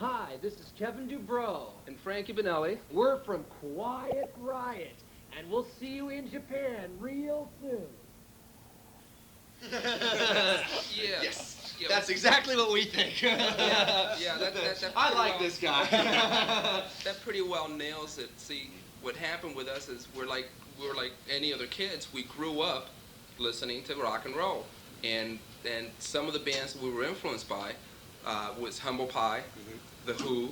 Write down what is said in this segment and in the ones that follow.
Hi, this is Kevin DuBrow. And Frankie Banali. We're from Quiet Riot, and we'll see you in Japan real soon. Yeah. Yes. That's exactly what we think. That I like this guy. That pretty well nails it. See, what happened with us is we're like any other kids. We grew up listening to rock and roll, and some of the bands that we were influenced by was Humble Pie, The Who,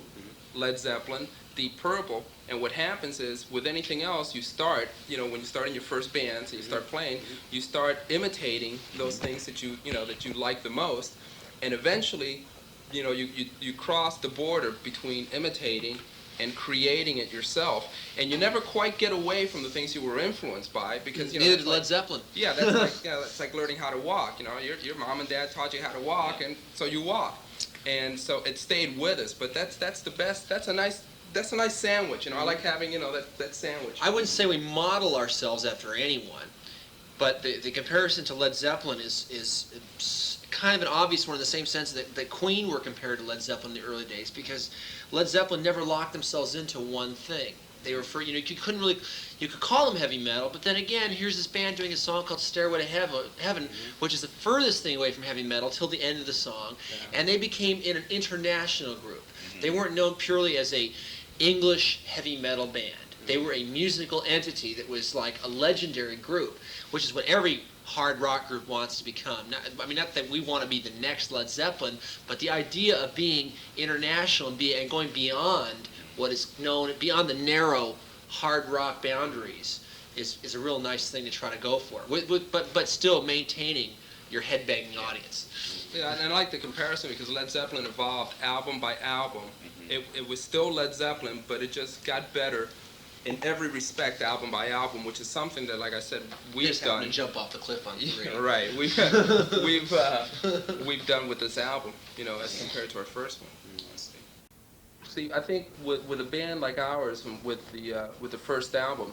Led Zeppelin, Deep Purple. And what happens is, with anything else, you start, when you start in your first bands and you start playing, you start imitating those things that you like the most, and eventually, you cross the border between imitating and creating it yourself, and you never quite get away from the things you were influenced by, because neither did Led Zeppelin. Yeah, that's like learning how to walk. Your mom and dad taught you how to walk, and so you walk, and so it stayed with us. But that's the best. That's a nice sandwich. I like having that sandwich. I wouldn't say we model ourselves after anyone, but the comparison to Led Zeppelin is kind of an obvious one in the same sense that Queen were compared to Led Zeppelin in the early days, because Led Zeppelin never locked themselves into one thing. They were you could call them heavy metal, but then again, here's this band doing a song called Stairway to Heaven, which is the furthest thing away from heavy metal till the end of the song, and they became an international group. They weren't known purely as a English heavy metal band. They were a musical entity that was like a legendary group, which is what every hard rock group wants to become. Not that we want to be the next Led Zeppelin, but the idea of being international and going beyond what is known, beyond the narrow hard rock boundaries, is a real nice thing to try to go for, but still maintaining your headbanging audience. Yeah, and I like the comparison because Led Zeppelin evolved album by album. It was still Led Zeppelin, but it just got better in every respect, album by album, which is something that, like I said, we've done. To jump off the cliff on three. Right. We've done with this album, as compared to our first one. See, I think with a band like ours, with the first album,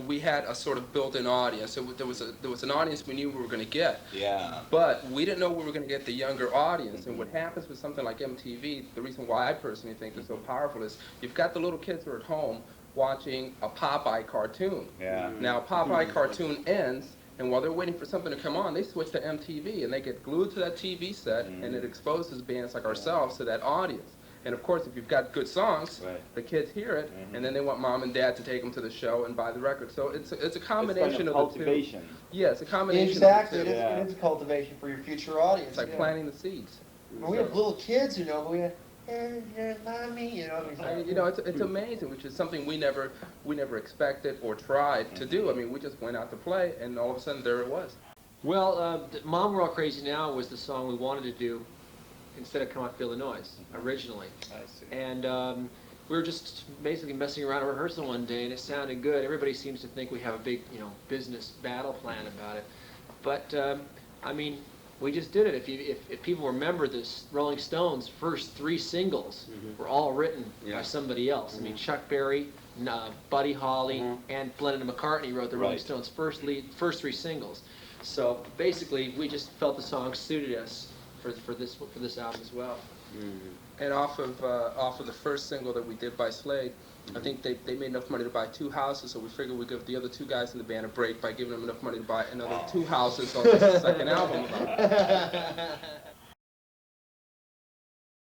we had a sort of built-in audience. There was an audience we knew we were going to get. Yeah. But we didn't know we were going to get the younger audience. And what happens with something like MTV, the reason why I personally think they're so powerful is you've got the little kids who are at home watching a Popeye cartoon. Yeah. Now, Popeye cartoon ends, and while they're waiting for something to come on, they switch to MTV, and they get glued to that TV set, and it exposes bands like ourselves to that audience. And of course, if you've got good songs, the kids hear it, and then they want mom and dad to take them to the show and buy the record. So it's a combination of the two. cultivation. Yeah, it's a combination Exactly, of the two. it is cultivation for your future audience. It's like planting the seeds. We have little kids, but we have, mommy, it's amazing, which is something we never expected or tried to do. I mean, we just went out to play, and all of a sudden, there it was. Well, Mom, We're All Crazy Now was the song we wanted to do instead of Come Out Feel the Noise, originally. I see. And we were just basically messing around at rehearsal one day, and it sounded good. Everybody seems to think we have a big, business battle plan about it. But, we just did it. If people remember, this Rolling Stones' first 3 singles were all written by somebody else. I mean, Chuck Berry, Buddy Holly, and Lennon and McCartney wrote the Rolling Stones' first 3 singles. So basically, we just felt the song suited us for this album as well. And off of the first single that we did by Slade, I think they made enough money to buy 2 houses, so we figured we'd give the other 2 guys in the band a break by giving them enough money to buy another 2 houses on the second album.